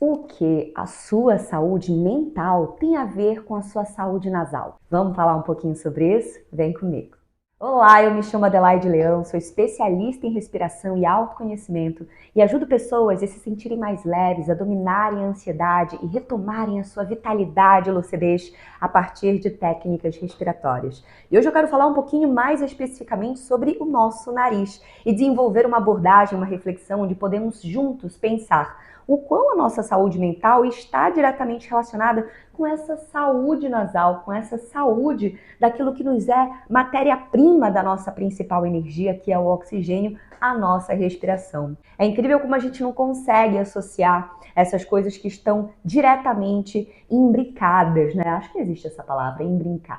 O que a sua saúde mental tem a ver com a sua saúde nasal? Vamos falar um pouquinho sobre isso? Vem comigo! Olá, eu me chamo Adelaide Leão, sou especialista em respiração e autoconhecimento e ajudo pessoas a se sentirem mais leves, a dominarem a ansiedade e retomarem a sua vitalidade e lucidez a partir de técnicas respiratórias. E hoje eu quero falar um pouquinho mais especificamente sobre o nosso nariz e desenvolver uma abordagem, uma reflexão onde podemos juntos pensar o quão a nossa saúde mental está diretamente relacionada com essa saúde nasal, com essa saúde daquilo que nos é matéria-prima da nossa principal energia, que é o oxigênio, a nossa respiração. É incrível como a gente não consegue associar essas coisas que estão diretamente imbricadas, né? Acho que existe essa palavra,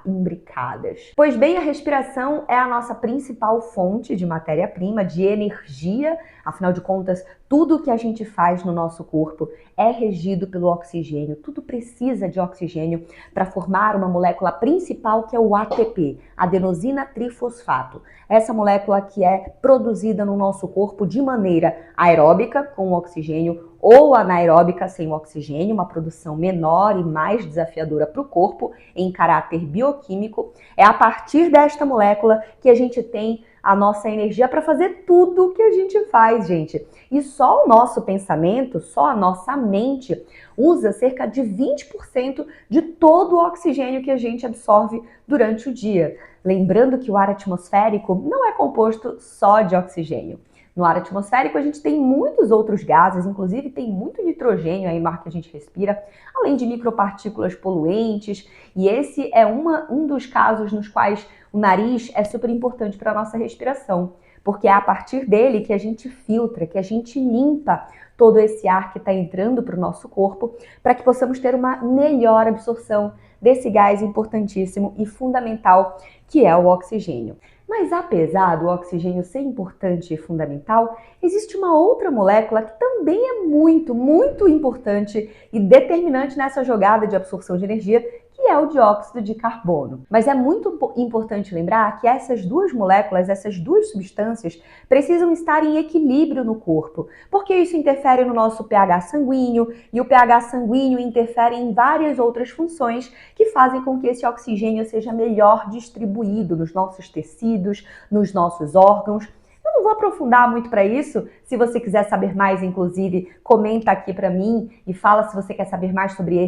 imbricadas. Pois bem, a respiração é a nossa principal fonte de matéria-prima, de energia. Afinal de contas, tudo que a gente faz no nosso corpo é regido pelo oxigênio. Tudo precisa de oxigênio para formar uma molécula principal que é o ATP, adenosina trifosfato. Essa molécula que é produzida no nosso corpo de maneira aeróbica, com oxigênio, ou anaeróbica, sem oxigênio, uma produção menor e mais desafiadora para o corpo em caráter bioquímico. É a partir desta molécula que a gente tem a nossa energia para fazer tudo o que a gente faz, gente. E só o nosso pensamento, só a nossa mente usa cerca de 20% de todo o oxigênio que a gente absorve durante o dia. Lembrando que o ar atmosférico não é composto só de oxigênio. No ar atmosférico a gente tem muitos outros gases, inclusive tem muito nitrogênio aí no ar que a gente respira, além de micropartículas poluentes, e esse é um dos casos nos quais o nariz é super importante para a nossa respiração, porque é a partir dele que a gente filtra, que a gente limpa todo esse ar que está entrando para o nosso corpo, para que possamos ter uma melhor absorção desse gás importantíssimo e fundamental que é o oxigênio. Mas apesar do oxigênio ser importante e fundamental, existe uma outra molécula que também é muito importante e determinante nessa jogada de absorção de energia, que é o dióxido de carbono. Mas é muito importante lembrar que essas duas moléculas, essas duas substâncias, precisam estar em equilíbrio no corpo, porque isso interfere no nosso pH sanguíneo, e o pH sanguíneo interfere em várias outras funções que fazem com que esse oxigênio seja melhor distribuído nos nossos tecidos, nos nossos órgãos. Eu não vou aprofundar muito para isso. Se você quiser saber mais, inclusive, comenta aqui para mim e fala se você quer saber mais sobre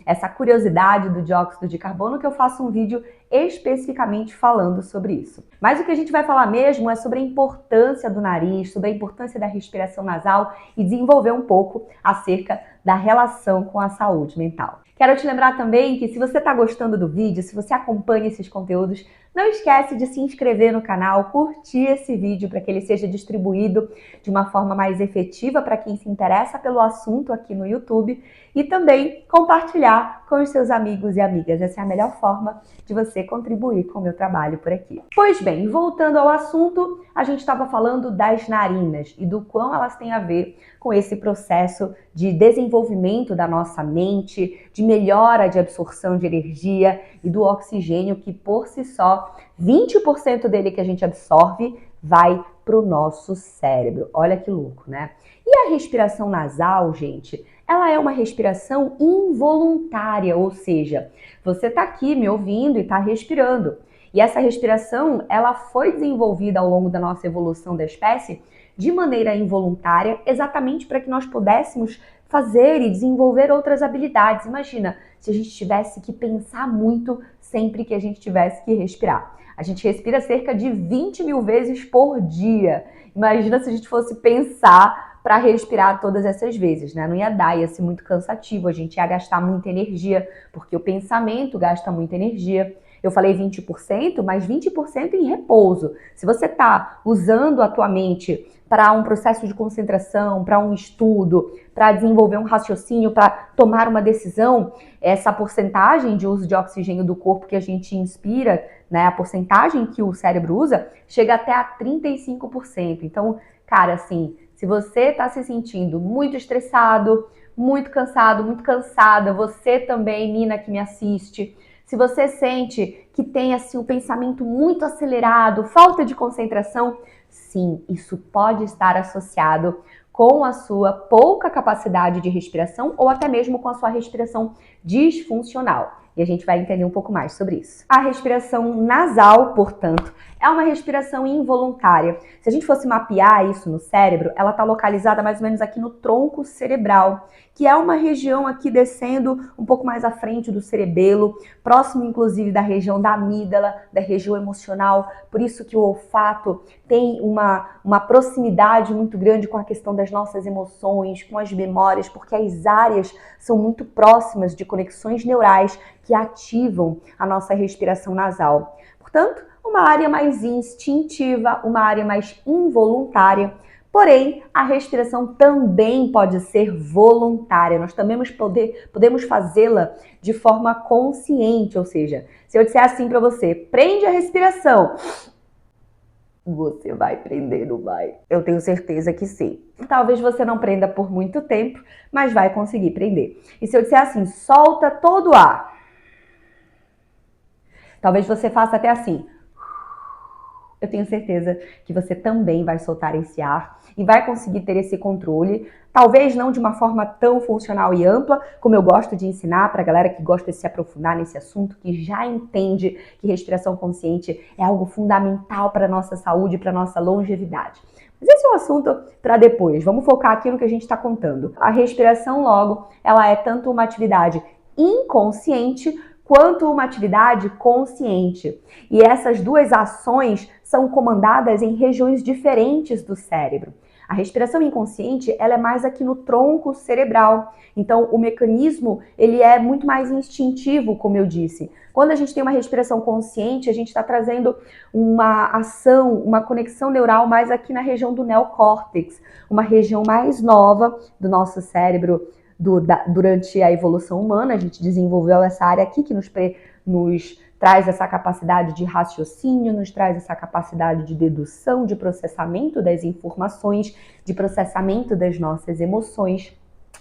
essa curiosidade do dióxido de carbono, que eu faço um vídeo especificamente falando sobre isso. Mas o que a gente vai falar mesmo é sobre a importância do nariz, sobre a importância da respiração nasal e desenvolver um pouco acerca da relação com a saúde mental. Quero te lembrar também que se você está gostando do vídeo, se você acompanha esses conteúdos, não esquece de se inscrever no canal, curtir esse vídeo para que ele seja distribuído de uma forma mais efetiva para quem se interessa pelo assunto aqui no YouTube e também compartilhar com os seus amigos e amigas. Essa é a melhor forma de você contribuir com o meu trabalho por aqui. Pois bem, voltando ao assunto, a gente estava falando das narinas e do quão elas têm a ver com esse processo de desenvolvimento da nossa mente, de melhora de absorção de energia e do oxigênio que por si só, 20% dele que a gente absorve vai para o nosso cérebro. Olha que louco, né? E a respiração nasal, gente, ela é uma respiração involuntária, ou seja, você está aqui me ouvindo e está respirando. E essa respiração, ela foi desenvolvida ao longo da nossa evolução da espécie de maneira involuntária, exatamente para que nós pudéssemos fazer e desenvolver outras habilidades. Imagina se a gente tivesse que pensar muito sempre que a gente tivesse que respirar. A gente respira cerca de 20 mil vezes por dia. Imagina se a gente fosse pensar para respirar todas essas vezes, né? Não ia dar, ia ser muito cansativo, a gente ia gastar muita energia, porque o pensamento gasta muita energia. Eu falei 20%, mas 20% em repouso. Se você está usando a tua mente para um processo de concentração, para um estudo, para desenvolver um raciocínio, para tomar uma decisão, essa porcentagem de uso de oxigênio do corpo que a gente inspira, né, a porcentagem que o cérebro usa, chega até a 35%. Então, cara, assim, se você está se sentindo muito estressado, muito cansado, muito cansada, você também, mina que me assiste, se você sente que tem assim, um pensamento muito acelerado, falta de concentração, sim, isso pode estar associado com a sua pouca capacidade de respiração ou até mesmo com a sua respiração disfuncional. E a gente vai entender um pouco mais sobre isso. A respiração nasal, portanto, é uma respiração involuntária. Se a gente fosse mapear isso no cérebro, ela está localizada mais ou menos aqui no tronco cerebral, que é uma região aqui descendo um pouco mais à frente do cerebelo, próximo inclusive da região da amígdala, da região emocional. Por isso que o olfato tem uma proximidade muito grande com a questão das nossas emoções, com as memórias, porque as áreas são muito próximas de conexões neurais que ativam a nossa respiração nasal. Portanto, uma área mais instintiva, uma área mais involuntária. Porém, a respiração também pode ser voluntária. Nós também podemos fazê-la de forma consciente, ou seja, se eu disser assim para você, prende a respiração, você vai prender, não vai? Eu tenho certeza que sim. Talvez você não prenda por muito tempo, mas vai conseguir prender. E se eu disser assim, solta todo o ar, talvez você faça até assim. Eu tenho certeza que você também vai soltar esse ar e vai conseguir ter esse controle, talvez não de uma forma tão funcional e ampla, como eu gosto de ensinar para a galera que gosta de se aprofundar nesse assunto, que já entende que respiração consciente é algo fundamental para a nossa saúde, para a nossa longevidade. Mas esse é um assunto para depois. Vamos focar aqui no que a gente está contando. A respiração, logo, ela é tanto uma atividade inconsciente quanto uma atividade consciente. E essas duas ações são comandadas em regiões diferentes do cérebro. A respiração inconsciente, ela é mais aqui no tronco cerebral. Então, o mecanismo, ele é muito mais instintivo, como eu disse. Quando a gente tem uma respiração consciente, a gente está trazendo uma ação, uma conexão neural mais aqui na região do neocórtex, uma região mais nova do nosso cérebro. Durante a evolução humana, a gente desenvolveu essa área aqui que nos traz essa capacidade de raciocínio, nos traz essa capacidade de dedução, de processamento das informações, de processamento das nossas emoções.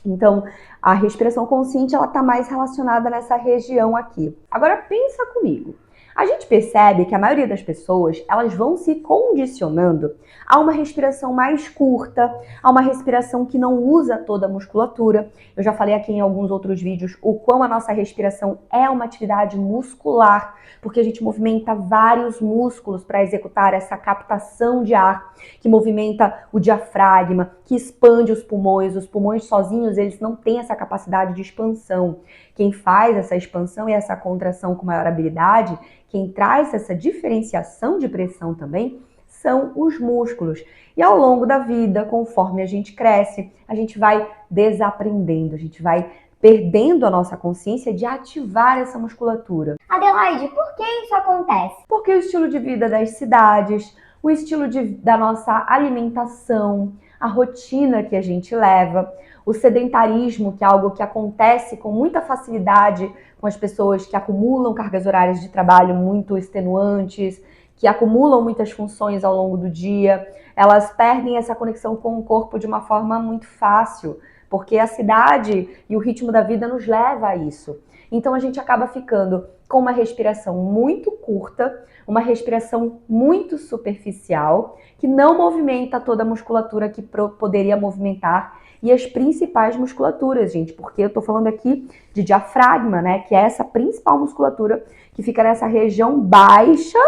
Então, a respiração consciente, ela está mais relacionada nessa região aqui. Agora, pensa comigo. A gente percebe que a maioria das pessoas, elas vão se condicionando a uma respiração mais curta, a uma respiração que não usa toda a musculatura. Eu já falei aqui em alguns outros vídeos o quão a nossa respiração é uma atividade muscular, porque a gente movimenta vários músculos para executar essa captação de ar, que movimenta o diafragma, que expande os pulmões. Os pulmões sozinhos, eles não têm essa capacidade de expansão. Quem faz essa expansão e essa contração com maior habilidade, quem traz essa diferenciação de pressão também, são os músculos. E ao longo da vida, conforme a gente cresce, a gente vai desaprendendo, a gente vai perdendo a nossa consciência de ativar essa musculatura. Adelaide, por que isso acontece? Porque o estilo de vida das cidades, o estilo da nossa alimentação, a rotina que a gente leva, o sedentarismo, que é algo que acontece com muita facilidade com as pessoas que acumulam cargas horárias de trabalho muito extenuantes, que acumulam muitas funções ao longo do dia, elas perdem essa conexão com o corpo de uma forma muito fácil, porque a cidade e o ritmo da vida nos leva a isso. Então a gente acaba ficando com uma respiração muito curta, uma respiração muito superficial, que não movimenta toda a musculatura que poderia movimentar e as principais musculaturas, gente, porque eu tô falando aqui de diafragma, né, que é essa principal musculatura que fica nessa região baixa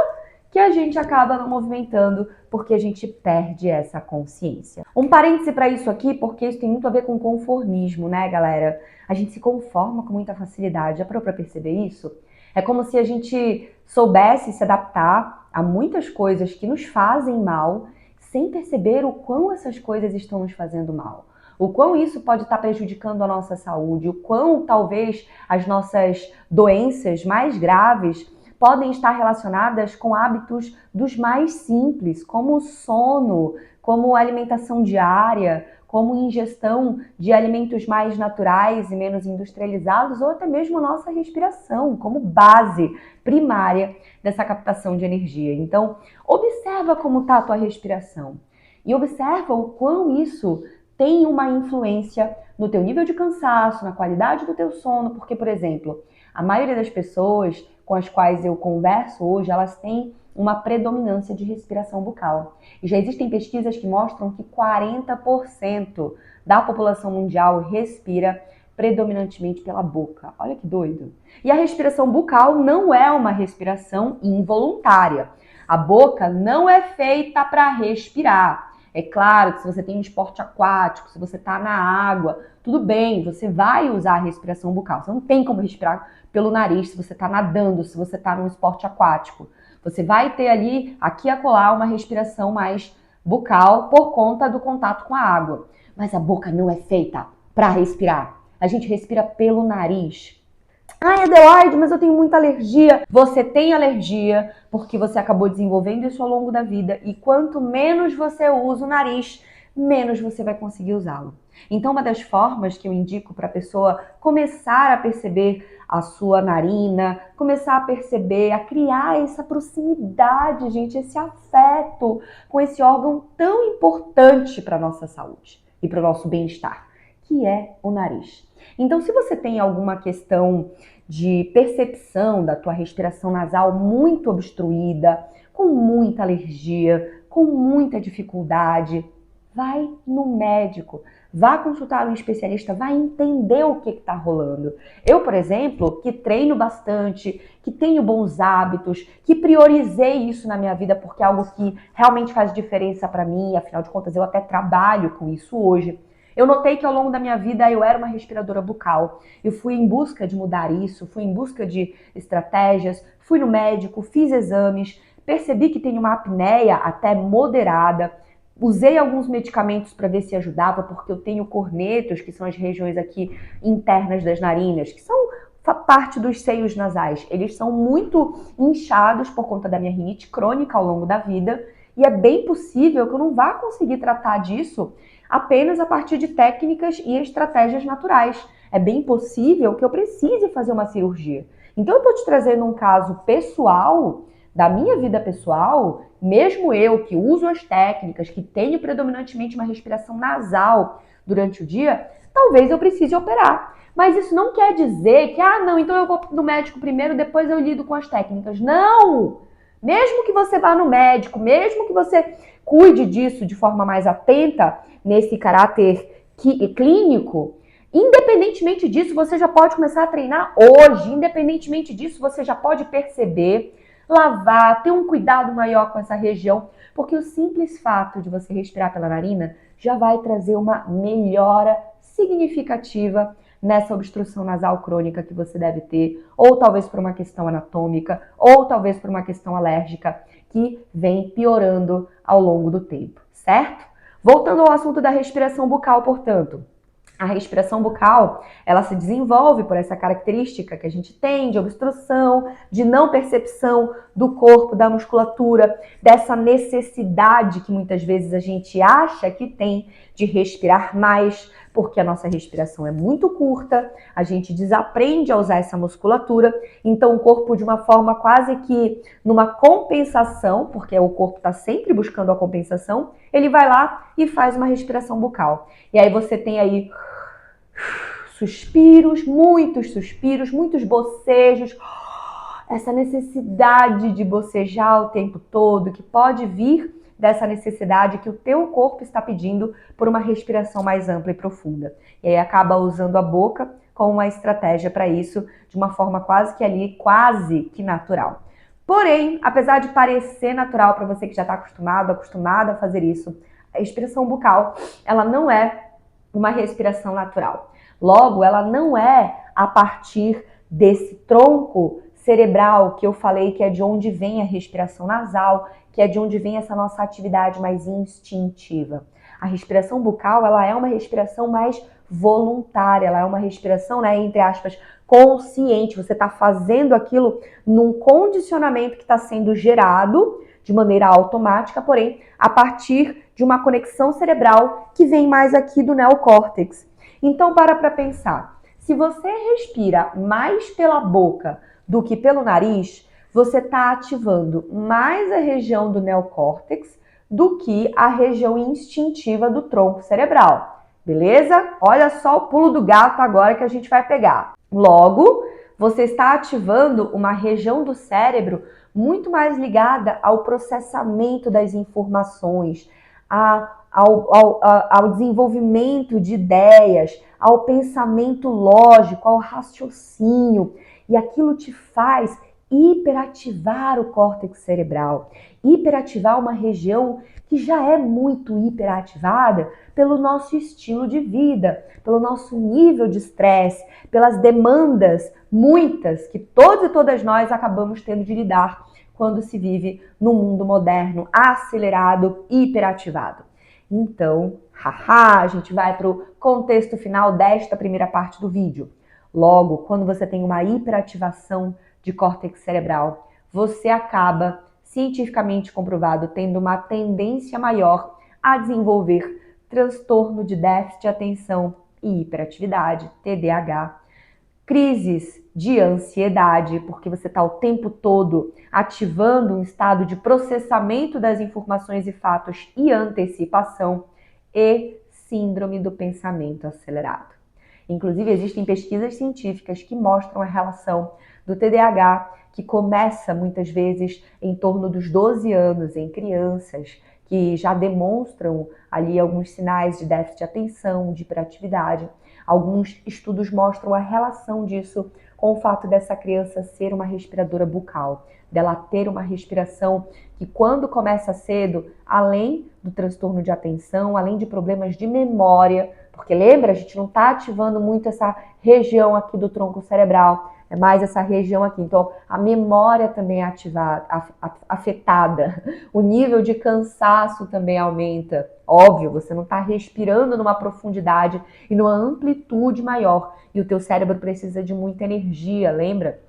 que a gente acaba não movimentando porque a gente perde essa consciência. Um parêntese para isso aqui, porque isso tem muito a ver com conformismo, né, galera? A gente se conforma com muita facilidade. Já parou para perceber isso? É como se a gente soubesse se adaptar a muitas coisas que nos fazem mal, sem perceber o quão essas coisas estão nos fazendo mal. O quão isso pode estar prejudicando a nossa saúde, o quão talvez as nossas doenças mais graves podem estar relacionadas com hábitos dos mais simples, como o sono, como alimentação diária, como ingestão de alimentos mais naturais e menos industrializados, ou até mesmo a nossa respiração, como base primária dessa captação de energia. Então, observa como está a tua respiração e observa o quão isso tem uma influência no teu nível de cansaço, na qualidade do teu sono, porque, por exemplo, a maioria das pessoas com as quais eu converso hoje, elas têm uma predominância de respiração bucal. E já existem pesquisas que mostram que 40% da população mundial respira predominantemente pela boca. Olha que doido. E a respiração bucal não é uma respiração involuntária. A boca não é feita para respirar. É claro que se você tem um esporte aquático, se você está na água, tudo bem, você vai usar a respiração bucal. Você não tem como respirar pelo nariz se você está nadando, se você está num esporte aquático. Você vai ter ali, aqui e acolá, uma respiração mais bucal por conta do contato com a água. Mas a boca não é feita para respirar. A gente respira pelo nariz. Ai, Adelaide, mas eu tenho muita alergia. Você tem alergia porque você acabou desenvolvendo isso ao longo da vida. E quanto menos você usa o nariz, menos você vai conseguir usá-lo. Então, uma das formas que eu indico para a pessoa começar a perceber a sua narina, começar a perceber, a criar essa proximidade, gente, esse afeto com esse órgão tão importante para a nossa saúde e para o nosso bem-estar, que é o nariz. Então, se você tem alguma questão de percepção da tua respiração nasal muito obstruída, com muita alergia, com muita dificuldade, vai no médico, vá consultar um especialista, vai entender o que está rolando. Eu, por exemplo, que treino bastante, que tenho bons hábitos, que priorizei isso na minha vida porque é algo que realmente faz diferença para mim, afinal de contas eu até trabalho com isso hoje. Eu notei que ao longo da minha vida eu era uma respiradora bucal. Eu fui em busca de mudar isso, fui em busca de estratégias, fui no médico, fiz exames, percebi que tenho uma apneia até moderada, usei alguns medicamentos para ver se ajudava, porque eu tenho cornetos, que são as regiões aqui internas das narinas, que são parte dos seios nasais. Eles são muito inchados por conta da minha rinite crônica ao longo da vida, e é bem possível que eu não vá conseguir tratar disso apenas a partir de técnicas e estratégias naturais. É bem possível que eu precise fazer uma cirurgia. Então eu estou te trazendo um caso pessoal, da minha vida pessoal, mesmo eu que uso as técnicas, que tenho predominantemente uma respiração nasal durante o dia, talvez eu precise operar. Mas isso não quer dizer que, não, então eu vou no médico primeiro, depois eu lido com as técnicas. Não! Mesmo que você vá no médico, mesmo que você cuide disso de forma mais atenta, nesse caráter clínico, independentemente disso, você já pode começar a treinar hoje. Independentemente disso, você já pode perceber, lavar, ter um cuidado maior com essa região, porque o simples fato de você respirar pela narina já vai trazer uma melhora significativa nessa obstrução nasal crônica que você deve ter, ou talvez por uma questão anatômica, ou talvez por uma questão alérgica que vem piorando ao longo do tempo, certo? Voltando ao assunto da respiração bucal, portanto, a respiração bucal, ela se desenvolve por essa característica que a gente tem de obstrução, de não percepção do corpo, da musculatura, dessa necessidade que muitas vezes a gente acha que tem de respirar mais, porque a nossa respiração é muito curta, a gente desaprende a usar essa musculatura, então o corpo de uma forma quase que numa compensação, porque o corpo está sempre buscando a compensação, ele vai lá e faz uma respiração bucal. E aí você tem aí suspiros, muitos bocejos, essa necessidade de bocejar o tempo todo, que pode vir dessa necessidade que o teu corpo está pedindo por uma respiração mais ampla e profunda. E aí acaba usando a boca como uma estratégia para isso, de uma forma quase que natural. Porém, apesar de parecer natural para você que já está acostumada a fazer isso, a respiração bucal, ela não é uma respiração natural. Logo, ela não é a partir desse tronco cerebral que eu falei que é de onde vem a respiração nasal, que é de onde vem essa nossa atividade mais instintiva. A respiração bucal, ela é uma respiração mais voluntária, ela é uma respiração, entre aspas, consciente. Você está fazendo aquilo num condicionamento que está sendo gerado de maneira automática, porém, a partir de uma conexão cerebral que vem mais aqui do neocórtex. Então, para pensar. Se você respira mais pela boca do que pelo nariz, você está ativando mais a região do neocórtex do que a região instintiva do tronco cerebral. Beleza? Olha só o pulo do gato agora que a gente vai pegar. Logo, você está ativando uma região do cérebro muito mais ligada ao processamento das informações, ao desenvolvimento de ideias, ao pensamento lógico, ao raciocínio. E aquilo te faz hiperativar o córtex cerebral, hiperativar uma região que já é muito hiperativada pelo nosso estilo de vida, pelo nosso nível de estresse, pelas demandas muitas que todos e todas nós acabamos tendo de lidar quando se vive num mundo moderno, acelerado, hiperativado. Então, a gente vai para o contexto final desta primeira parte do vídeo. Logo, quando você tem uma hiperativação de córtex cerebral, você acaba, cientificamente comprovado, tendo uma tendência maior a desenvolver transtorno de déficit de atenção e hiperatividade, TDAH, crises de ansiedade, porque você está o tempo todo ativando um estado de processamento das informações e fatos e antecipação, e síndrome do pensamento acelerado. Inclusive, existem pesquisas científicas que mostram a relação do TDAH, que começa muitas vezes em torno dos 12 anos em crianças, que já demonstram ali alguns sinais de déficit de atenção, de hiperatividade. Alguns estudos mostram a relação disso com o fato dessa criança ser uma respiradora bucal, dela ter uma respiração que, quando começa cedo, além do transtorno de atenção, além de problemas de memória, porque lembra, a gente não está ativando muito essa região aqui do tronco cerebral, é mais essa região aqui. Então, a memória também é ativada, afetada. O nível de cansaço também aumenta. Óbvio, você não está respirando numa profundidade e numa amplitude maior. E o teu cérebro precisa de muita energia, lembra?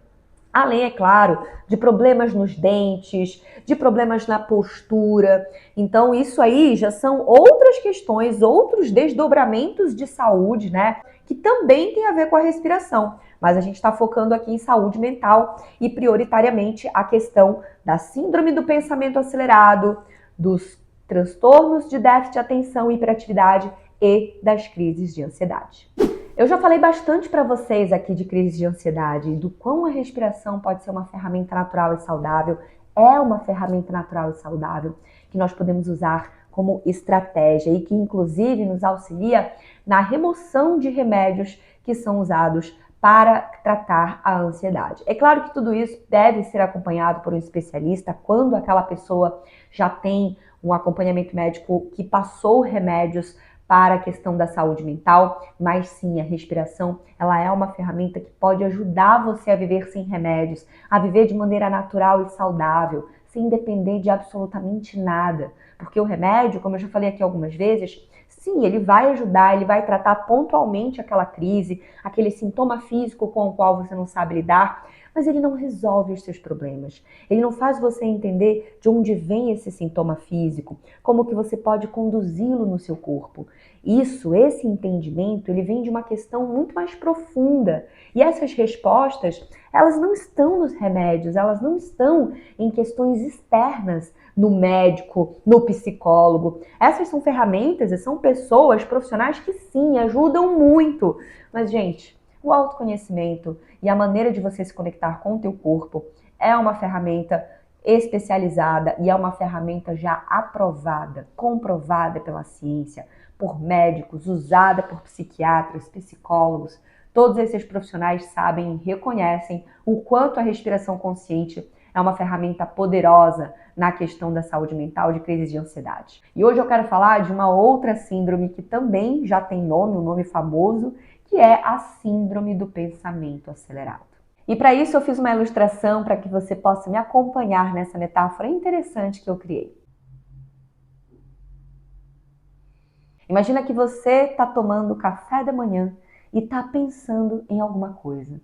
Além, é claro, de problemas nos dentes, de problemas na postura. Então, isso aí já são outras questões, outros desdobramentos de saúde, né? Que também tem a ver com a respiração. Mas a gente está focando aqui em saúde mental e prioritariamente a questão da síndrome do pensamento acelerado, dos transtornos de déficit de atenção e hiperatividade e das crises de ansiedade. Eu já falei bastante para vocês aqui de crise de ansiedade, do quão a respiração pode ser uma ferramenta natural e saudável, é uma ferramenta natural e saudável que nós podemos usar como estratégia e que inclusive nos auxilia na remoção de remédios que são usados para tratar a ansiedade. É claro que tudo isso deve ser acompanhado por um especialista quando aquela pessoa já tem um acompanhamento médico que passou remédios para a questão da saúde mental, mas sim, a respiração, ela é uma ferramenta que pode ajudar você a viver sem remédios, a viver de maneira natural e saudável, sem depender de absolutamente nada. Porque o remédio, como eu já falei aqui algumas vezes, sim, ele vai ajudar, ele vai tratar pontualmente aquela crise, aquele sintoma físico com o qual você não sabe lidar, mas ele não resolve os seus problemas. Ele não faz você entender de onde vem esse sintoma físico, como que você pode conduzi-lo no seu corpo. Esse entendimento, ele vem de uma questão muito mais profunda. E essas respostas, elas não estão nos remédios, elas não estão em questões externas, no médico, no psicólogo. Essas são ferramentas e são pessoas, profissionais que sim, ajudam muito. Mas, gente, o autoconhecimento e a maneira de você se conectar com o teu corpo é uma ferramenta especializada e é uma ferramenta já aprovada, comprovada pela ciência, por médicos, usada por psiquiatras, psicólogos. Todos esses profissionais sabem e reconhecem o quanto a respiração consciente é uma ferramenta poderosa na questão da saúde mental, de crises de ansiedade. E hoje eu quero falar de uma outra síndrome que também já tem nome, um nome famoso, que é a síndrome do pensamento acelerado. E para isso eu fiz uma ilustração para que você possa me acompanhar nessa metáfora interessante que eu criei. Imagina que você está tomando café da manhã e está pensando em alguma coisa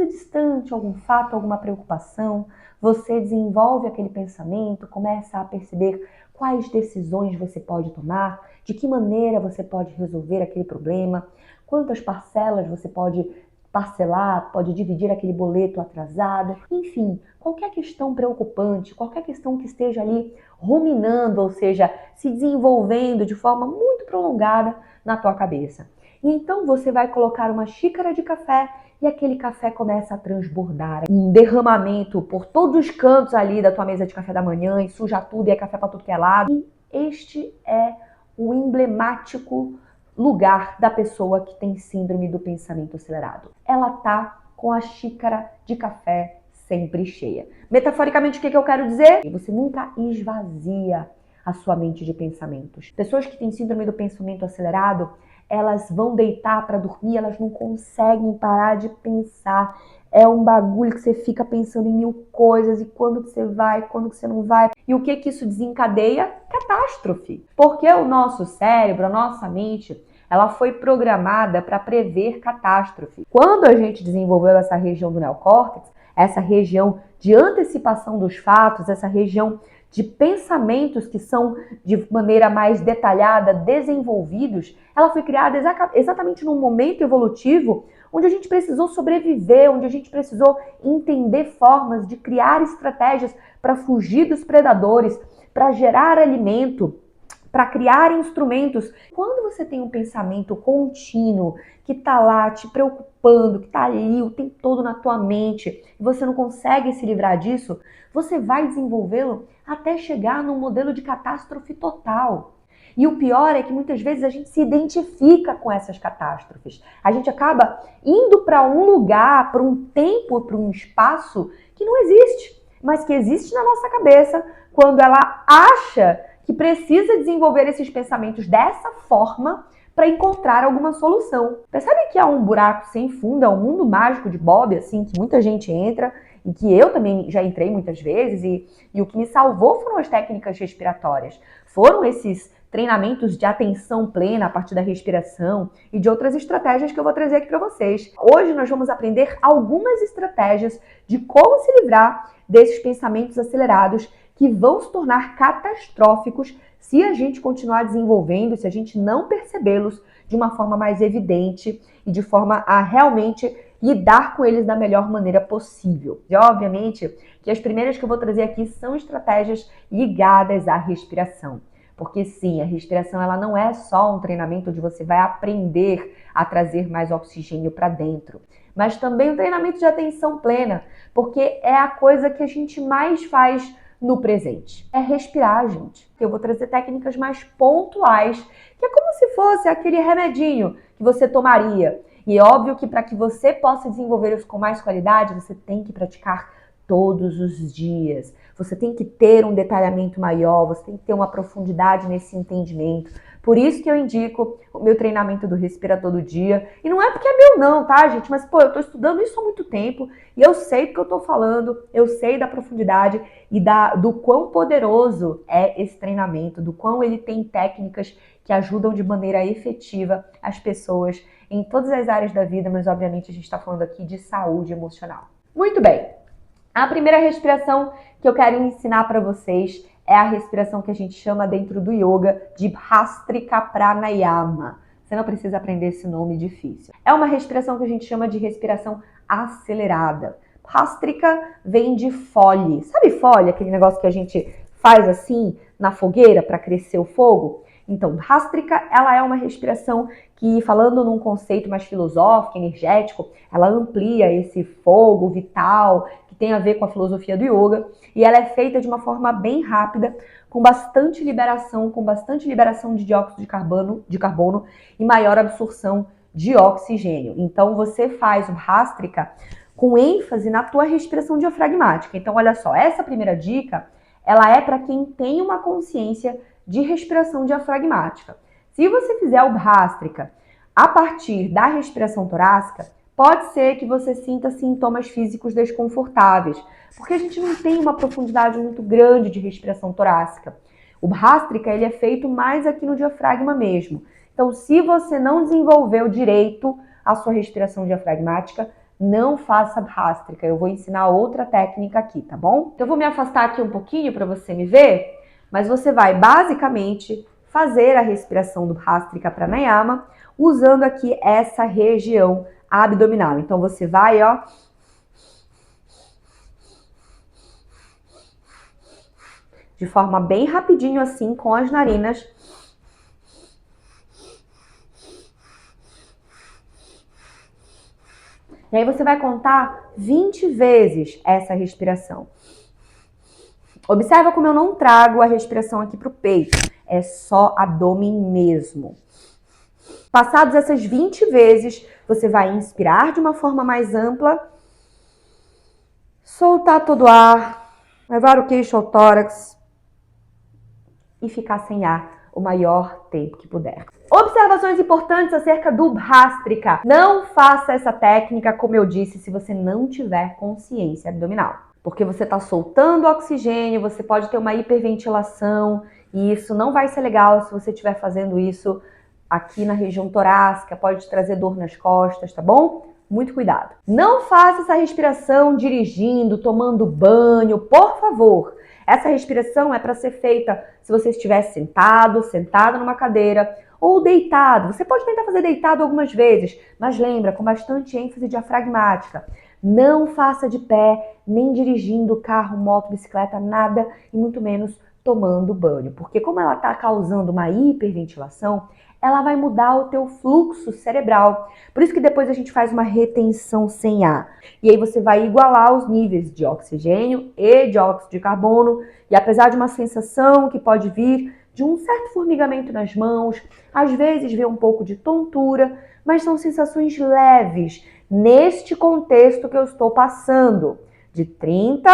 distante, algum fato, alguma preocupação. Você desenvolve aquele pensamento, começa a perceber quais decisões você pode tomar, de que maneira você pode resolver aquele problema, quantas parcelas você pode parcelar, pode dividir aquele boleto atrasado, enfim, qualquer questão preocupante, qualquer questão que esteja ali ruminando, ou seja, se desenvolvendo de forma muito prolongada na tua cabeça. E então você vai colocar uma xícara de café e aquele café começa a transbordar. Um derramamento por todos os cantos ali da tua mesa de café da manhã e suja tudo e é café para tudo que é lado. E este é o emblemático lugar da pessoa que tem síndrome do pensamento acelerado. Ela tá com a xícara de café sempre cheia. Metaforicamente, o que eu quero dizer? Você nunca esvazia a sua mente de pensamentos. Pessoas que têm síndrome do pensamento acelerado, elas vão deitar para dormir, elas não conseguem parar de pensar. É um bagulho que você fica pensando em mil coisas, e quando que você vai, quando que você não vai. E o que isso desencadeia? Catástrofe. Porque o nosso cérebro, a nossa mente, ela foi programada para prever catástrofe. Quando a gente desenvolveu essa região do neocórtex, essa região de antecipação dos fatos, essa região de pensamentos que são de maneira mais detalhada desenvolvidos, ela foi criada exatamente num momento evolutivo onde a gente precisou sobreviver, onde a gente precisou entender formas de criar estratégias para fugir dos predadores, para gerar alimento, para criar instrumentos. Quando você tem um pensamento contínuo que está lá te preocupando, que está ali o tempo todo na tua mente, e você não consegue se livrar disso, você vai desenvolvê-lo até chegar num modelo de catástrofe total. E o pior é que muitas vezes a gente se identifica com essas catástrofes. A gente acaba indo para um lugar, para um tempo, para um espaço que não existe, mas que existe na nossa cabeça quando ela acha que precisa desenvolver esses pensamentos dessa forma para encontrar alguma solução. Percebe que é um buraco sem fundo, é um mundo mágico de Bob, assim, que muita gente entra e que eu também já entrei muitas vezes, e o que me salvou foram as técnicas respiratórias. Foram esses treinamentos de atenção plena a partir da respiração e de outras estratégias que eu vou trazer aqui para vocês. Hoje nós vamos aprender algumas estratégias de como se livrar desses pensamentos acelerados que vão se tornar catastróficos se a gente continuar desenvolvendo, se a gente não percebê-los de uma forma mais evidente e de forma a realmente lidar com eles da melhor maneira possível. E obviamente que as primeiras que eu vou trazer aqui são estratégias ligadas à respiração. Porque sim, a respiração ela não é só um treinamento onde você vai aprender a trazer mais oxigênio para dentro, mas também um treinamento de atenção plena, porque é a coisa que a gente mais faz no presente. É respirar, gente. Eu vou trazer técnicas mais pontuais, que é como se fosse aquele remedinho que você tomaria. E é óbvio que para que você possa desenvolver isso com mais qualidade, você tem que praticar todos os dias. Você tem que ter um detalhamento maior, você tem que ter uma profundidade nesse entendimento. Por isso que eu indico o meu treinamento do Respira Todo Dia. E não é porque é meu não, tá, gente? Mas, eu tô estudando isso há muito tempo e eu sei do que eu tô falando, eu sei da profundidade e do quão poderoso é esse treinamento, do quão ele tem técnicas que ajudam de maneira efetiva as pessoas em todas as áreas da vida, mas obviamente a gente está falando aqui de saúde emocional. Muito bem. A primeira respiração que eu quero ensinar para vocês é a respiração que a gente chama dentro do yoga de Bhastrika Pranayama. Você não precisa aprender esse nome difícil. É uma respiração que a gente chama de respiração acelerada. Bhastrika vem de fole. Sabe fole? Aquele negócio que a gente faz assim na fogueira para crescer o fogo? Então, Bhastrika, ela é uma respiração que, falando num conceito mais filosófico, energético, ela amplia esse fogo vital que tem a ver com a filosofia do yoga, e ela é feita de uma forma bem rápida, com bastante liberação de dióxido de carbono e maior absorção de oxigênio. Então, você faz o Bhastrika com ênfase na tua respiração diafragmática. Então, olha só, essa primeira dica, ela é para quem tem uma consciência de respiração diafragmática. Se você fizer o Bhastrika a partir da respiração torácica, pode ser que você sinta sintomas físicos desconfortáveis, porque a gente não tem uma profundidade muito grande de respiração torácica. O Bhastrika, ele é feito mais aqui no diafragma mesmo. Então, se você não desenvolveu direito a sua respiração diafragmática, não faça Bhastrika. Eu vou ensinar outra técnica aqui, tá bom? Então, eu vou me afastar aqui um pouquinho para você me ver, mas você vai basicamente fazer a respiração do Bhastrika Pranayama usando aqui essa região abdominal. Então, você vai, ó, de forma bem rapidinho assim, com as narinas. E aí você vai contar 20 vezes essa respiração. Observa como eu não trago a respiração aqui para o peito. É só abdômen mesmo. Passados essas 20 vezes, você vai inspirar de uma forma mais ampla, soltar todo o ar, levar o queixo ao tórax e ficar sem ar o maior tempo que puder. Observações importantes acerca do Bhastrika. Não faça essa técnica, como eu disse, se você não tiver consciência abdominal. Porque você está soltando oxigênio, você pode ter uma hiperventilação e isso não vai ser legal se você estiver fazendo isso aqui na região torácica, pode te trazer dor nas costas, tá bom? Muito cuidado. Não faça essa respiração dirigindo, tomando banho, por favor. Essa respiração é para ser feita se você estiver sentado, sentada numa cadeira ou deitado. Você pode tentar fazer deitado algumas vezes, mas lembra, com bastante ênfase diafragmática. Não faça de pé, nem dirigindo carro, moto, bicicleta, nada, e muito menos tomando banho. Porque como ela está causando uma hiperventilação, ela vai mudar o teu fluxo cerebral. Por isso que depois a gente faz uma retenção sem ar. E aí você vai igualar os níveis de oxigênio e dióxido de carbono. E apesar de uma sensação que pode vir de um certo formigamento nas mãos, às vezes vê um pouco de tontura, mas são sensações leves neste contexto que eu estou passando, de 30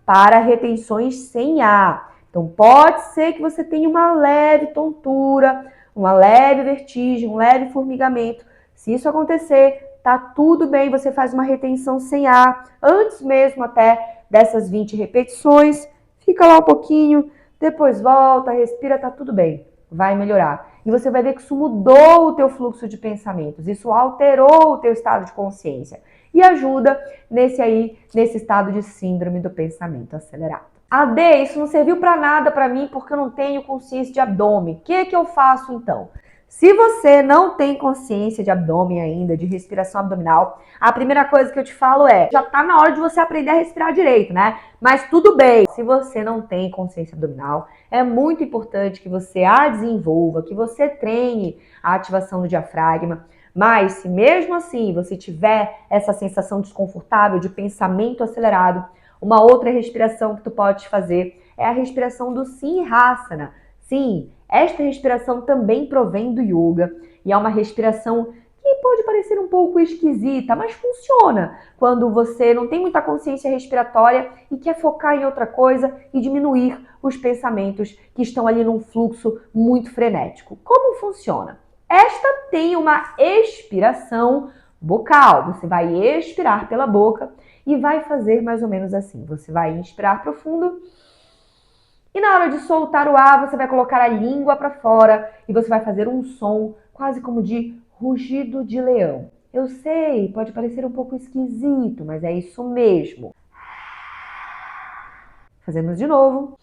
para retenções sem ar. Então pode ser que você tenha uma leve tontura, uma leve vertigem, um leve formigamento. Se isso acontecer, tá tudo bem, você faz uma retenção sem ar, antes mesmo até dessas 20 repetições, fica lá um pouquinho, depois volta, respira, tá tudo bem, vai melhorar. E você vai ver que isso mudou o teu fluxo de pensamentos, isso alterou o teu estado de consciência e ajuda nesse estado de síndrome do pensamento acelerado. AD, isso não serviu para nada para mim porque eu não tenho consciência de abdômen. O que eu faço então? Se você não tem consciência de abdômen ainda, de respiração abdominal, a primeira coisa que eu te falo é, já tá na hora de você aprender a respirar direito, né? Mas tudo bem, se você não tem consciência abdominal, é muito importante que você a desenvolva, que você treine a ativação do diafragma. Mas se mesmo assim você tiver essa sensação desconfortável de pensamento acelerado, uma outra respiração que tu pode fazer é a respiração do Simhasana. Sim, esta respiração também provém do yoga e é uma respiração que pode parecer um pouco esquisita, mas funciona quando você não tem muita consciência respiratória e quer focar em outra coisa e diminuir os pensamentos que estão ali num fluxo muito frenético. Como funciona? Esta tem uma expiração bucal. Você vai expirar pela boca e vai fazer mais ou menos assim. Você vai inspirar profundo e na hora de soltar o ar, você vai colocar a língua para fora e você vai fazer um som quase como de rugido de leão. Eu sei, pode parecer um pouco esquisito, mas é isso mesmo. Fazemos de novo.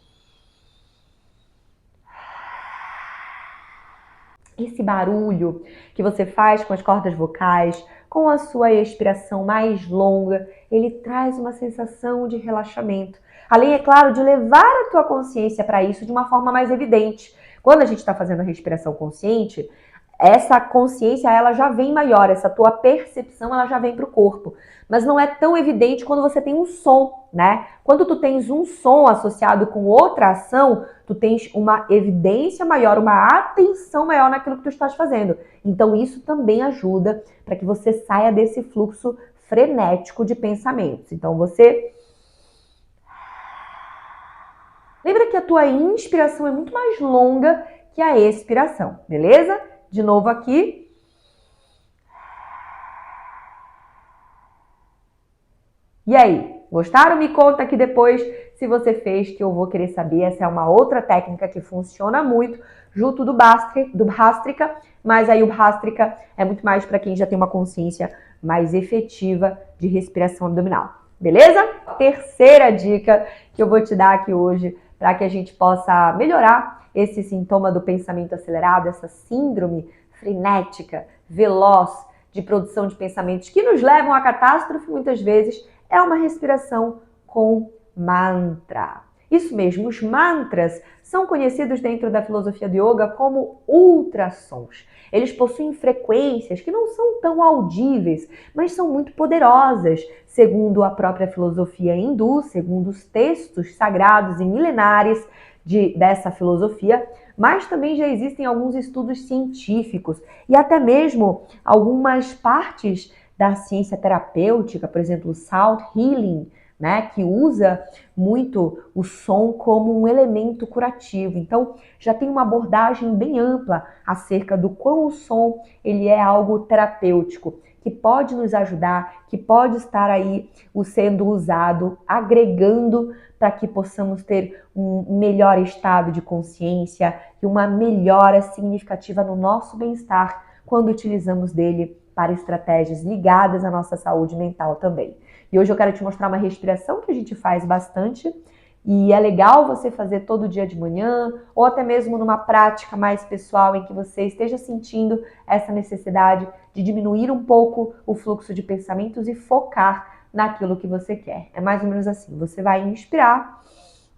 Esse barulho que você faz com as cordas vocais, com a sua expiração mais longa, ele traz uma sensação de relaxamento. Além, é claro, de levar a tua consciência para isso de uma forma mais evidente. Quando a gente está fazendo a respiração consciente, essa consciência ela já vem maior, essa tua percepção ela já vem para o corpo. Mas não é tão evidente quando você tem um som, né? Quando tu tens um som associado com outra ação, tu tens uma evidência maior, uma atenção maior naquilo que tu estás fazendo. Então isso também ajuda para que você saia desse fluxo frenético de pensamentos. Então você... Lembra que a tua inspiração é muito mais longa que a expiração, beleza? De novo aqui. E aí, gostaram? Me conta aqui depois se você fez, que eu vou querer saber. Essa é uma outra técnica que funciona muito junto do Bhastrika, mas aí o Bhastrika é muito mais para quem já tem uma consciência mais efetiva de respiração abdominal. Beleza? Terceira dica que eu vou te dar aqui hoje para que a gente possa melhorar esse sintoma do pensamento acelerado, essa síndrome frenética, veloz de produção de pensamentos que nos levam à catástrofe muitas vezes, é uma respiração com mantra. Isso mesmo, os mantras são conhecidos dentro da filosofia do yoga como ultrassons. Eles possuem frequências que não são tão audíveis, mas são muito poderosas, segundo a própria filosofia hindu, segundo os textos sagrados e milenares dessa filosofia, mas também já existem alguns estudos científicos e até mesmo algumas partes da ciência terapêutica, por exemplo, o Sound Healing, né, que usa muito o som como um elemento curativo. Então, já tem uma abordagem bem ampla acerca do quão o som ele é algo terapêutico, que pode nos ajudar, que pode estar aí sendo usado, agregando para que possamos ter um melhor estado de consciência e uma melhora significativa no nosso bem-estar quando utilizamos dele para estratégias ligadas à nossa saúde mental também. E hoje eu quero te mostrar uma respiração que a gente faz bastante e é legal você fazer todo dia de manhã ou até mesmo numa prática mais pessoal em que você esteja sentindo essa necessidade de diminuir um pouco o fluxo de pensamentos e focar naquilo que você quer. É mais ou menos assim, você vai inspirar,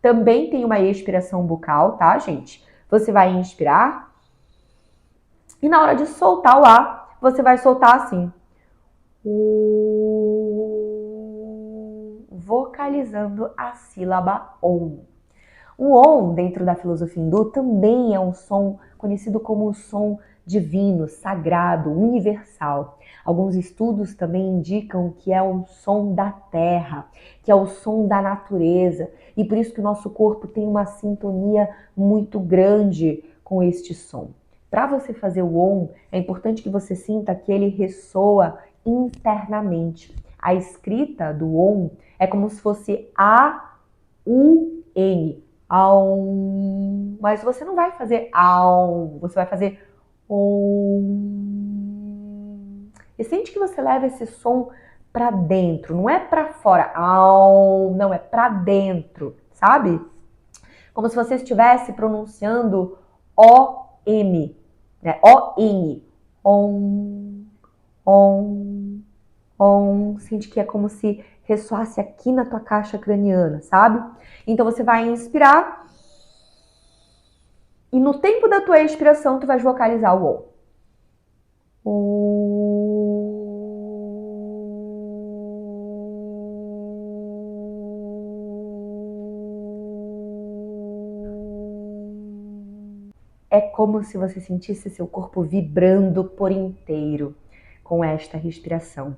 também tem uma expiração bucal, tá, gente? Você vai inspirar e na hora de soltar o ar, você vai soltar assim. Vocalizando a sílaba OM. O OM, dentro da filosofia hindu, também é um som conhecido como o som divino, sagrado, universal. Alguns estudos também indicam que é um som da terra, que é o som da natureza, e por isso que o nosso corpo tem uma sintonia muito grande com este som. Para você fazer o OM, é importante que você sinta que ele ressoa internamente. A escrita do OM é como se fosse A-U-N. Aum. Mas você não vai fazer aum, você vai fazer om. E sente que você leva esse som para dentro, não é para fora. Aum, não, é para dentro, sabe? Como se você estivesse pronunciando O-M, né? O-N. Om, om, om. Sente que é como se ressoasse aqui na tua caixa craniana, sabe? Então você vai inspirar e no tempo da tua expiração tu vais vocalizar o om. É como se você sentisse seu corpo vibrando por inteiro com esta respiração.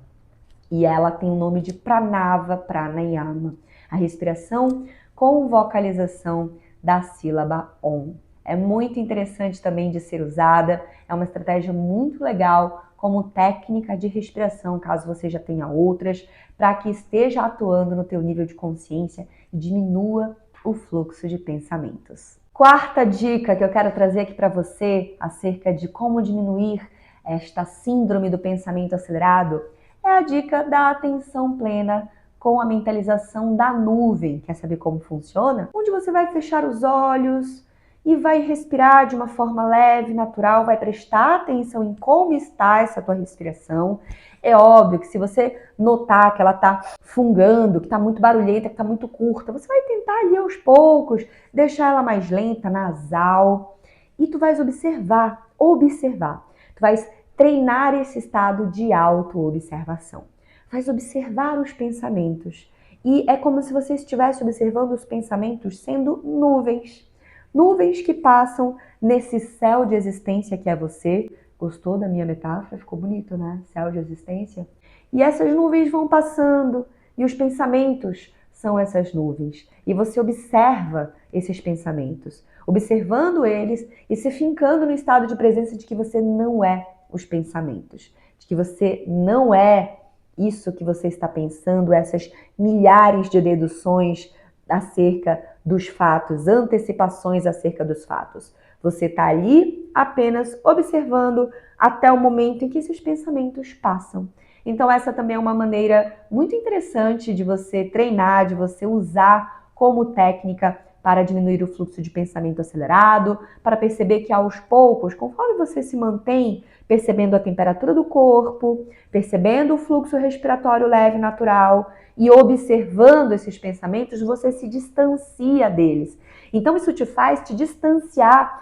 E ela tem o nome de Pranava Pranayama, a respiração com vocalização da sílaba OM. É muito interessante também de ser usada, é uma estratégia muito legal como técnica de respiração, caso você já tenha outras, para que esteja atuando no teu nível de consciência e diminua o fluxo de pensamentos. Quarta dica que eu quero trazer aqui para você acerca de como diminuir esta síndrome do pensamento acelerado é a dica da atenção plena com a mentalização da nuvem. Quer saber como funciona? Onde você vai fechar os olhos e vai respirar de uma forma leve, natural, vai prestar atenção em como está essa tua respiração. É óbvio que se você notar que ela está fungando, que está muito barulhenta, que está muito curta, você vai tentar ali aos poucos, deixar ela mais lenta, nasal, e tu vais observar. Tu vais treinar esse estado de auto-observação. Vais observar os pensamentos. E é como se você estivesse observando os pensamentos sendo nuvens. Nuvens que passam nesse céu de existência que é você. Gostou da minha metáfora? Ficou bonito, né? Céu de existência. E essas nuvens vão passando. E os pensamentos são essas nuvens. E você observa esses pensamentos. Observando eles e se fincando no estado de presença de que você não é os pensamentos, de que você não é isso que você está pensando, essas milhares de deduções acerca dos fatos, antecipações acerca dos fatos. Você está ali apenas observando até o momento em que esses pensamentos passam. Então essa também é uma maneira muito interessante de você treinar, de você usar como técnica para diminuir o fluxo de pensamento acelerado, para perceber que aos poucos, conforme você se mantém percebendo a temperatura do corpo, percebendo o fluxo respiratório leve e natural e observando esses pensamentos, você se distancia deles. Então isso te faz te distanciar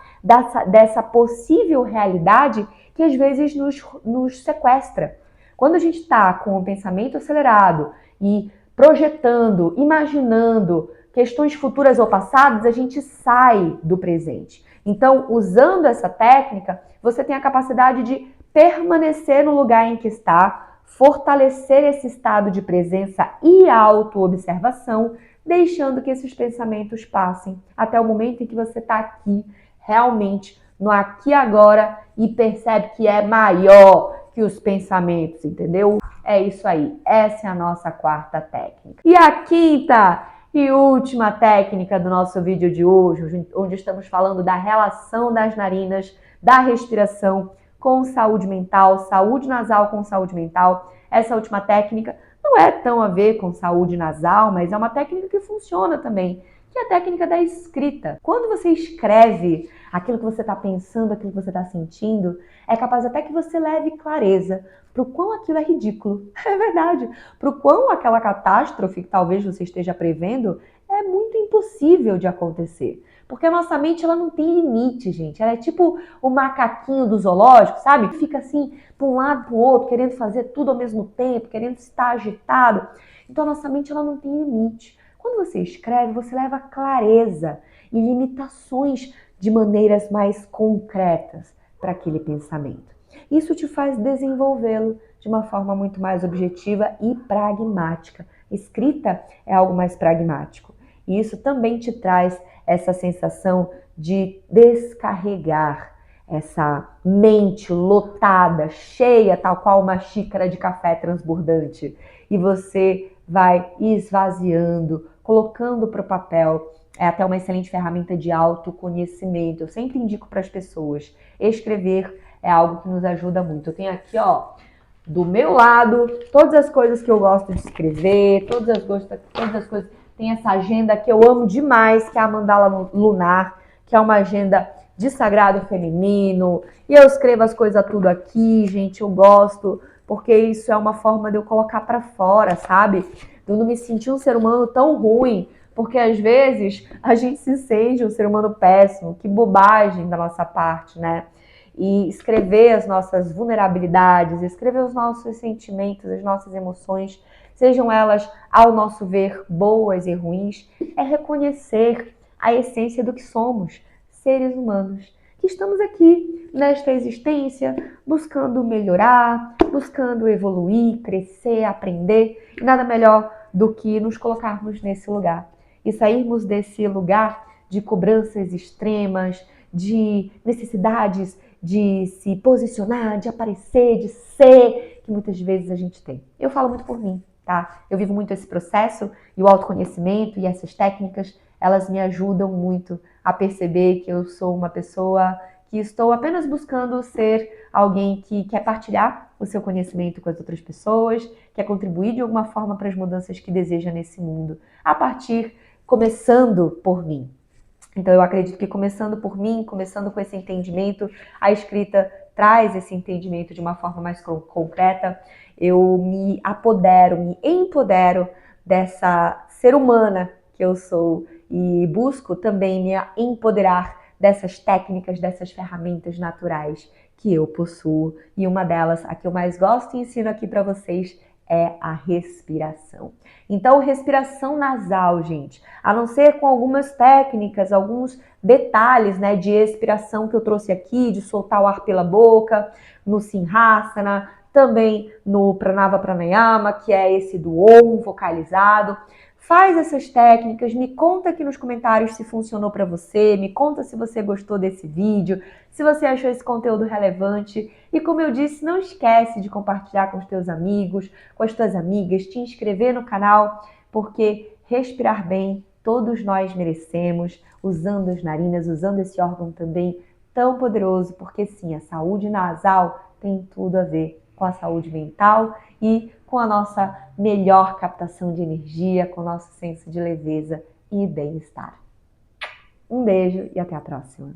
dessa possível realidade que às vezes nos sequestra. Quando a gente está com o pensamento acelerado e projetando, imaginando questões futuras ou passadas, a gente sai do presente. Então, usando essa técnica, você tem a capacidade de permanecer no lugar em que está, fortalecer esse estado de presença e autoobservação, deixando que esses pensamentos passem até o momento em que você está aqui, realmente, no aqui e agora, e percebe que é maior que os pensamentos, entendeu? É isso aí, essa é a nossa quarta técnica. E a quinta e última técnica do nosso vídeo de hoje, onde estamos falando da relação das narinas, da respiração com saúde mental, saúde nasal com saúde mental. Essa última técnica não é tão a ver com saúde nasal, mas é uma técnica que funciona também, que é a técnica da escrita. Quando você escreve aquilo que você está pensando, aquilo que você está sentindo, é capaz até que você leve clareza para o quão aquilo é ridículo. É verdade. Para o quão aquela catástrofe que talvez você esteja prevendo é muito impossível de acontecer. Porque a nossa mente, ela não tem limite, gente. Ela é tipo o macaquinho do zoológico, sabe? Fica assim, para um lado, para o outro, querendo fazer tudo ao mesmo tempo, querendo estar agitado. Então a nossa mente, ela não tem limite. Quando você escreve, você leva clareza e limitações de maneiras mais concretas para aquele pensamento. Isso te faz desenvolvê-lo de uma forma muito mais objetiva e pragmática. Escrita é algo mais pragmático. E isso também te traz essa sensação de descarregar essa mente lotada, cheia, tal qual uma xícara de café transbordante. E você vai esvaziando, colocando para o papel. É até uma excelente ferramenta de autoconhecimento. Eu sempre indico para as pessoas, escrever é algo que nos ajuda muito. Eu tenho aqui, ó, do meu lado, todas as coisas que eu gosto de escrever, todas as coisas. Tem essa agenda que eu amo demais, que é a Mandala Lunar, que é uma agenda de sagrado feminino. E eu escrevo as coisas tudo aqui, gente, eu gosto, porque isso é uma forma de eu colocar para fora, sabe? De eu não me sentir um ser humano tão ruim, porque às vezes a gente se sente um ser humano péssimo, que bobagem da nossa parte, né? E escrever as nossas vulnerabilidades, escrever os nossos sentimentos, as nossas emoções, sejam elas, ao nosso ver, boas e ruins, é reconhecer a essência do que somos, seres humanos, que estamos aqui nesta existência, buscando melhorar, buscando evoluir, crescer, aprender, e nada melhor do que nos colocarmos nesse lugar e sairmos desse lugar de cobranças extremas, de necessidades de se posicionar, de aparecer, de ser, que muitas vezes a gente tem. Eu falo muito por mim, tá? Eu vivo muito esse processo e o autoconhecimento e essas técnicas, elas me ajudam muito a perceber que eu sou uma pessoa que estou apenas buscando ser alguém que quer partilhar o seu conhecimento com as outras pessoas, quer contribuir de alguma forma para as mudanças que deseja nesse mundo, começando por mim. Então eu acredito que começando por mim, começando com esse entendimento, a escrita traz esse entendimento de uma forma mais concreta. Eu me apodero, me empodero dessa ser humana que eu sou e busco também me empoderar dessas técnicas, dessas ferramentas naturais que eu possuo. E uma delas, a que eu mais gosto e ensino aqui para vocês, é a respiração. Então, respiração nasal, gente, a não ser com algumas técnicas, alguns detalhes, né, de expiração que eu trouxe aqui, de soltar o ar pela boca, no Simhasana, também no Pranava Pranayama, que é esse do Om vocalizado. Faz essas técnicas, me conta aqui nos comentários se funcionou para você, me conta se você gostou desse vídeo, se você achou esse conteúdo relevante. E como eu disse, não esquece de compartilhar com os teus amigos, com as tuas amigas, te inscrever no canal, porque respirar bem todos nós merecemos, usando as narinas, usando esse órgão também tão poderoso, porque sim, a saúde nasal tem tudo a ver com a saúde mental e com a nossa melhor captação de energia, com o nosso senso de leveza e bem-estar. Um beijo e até a próxima!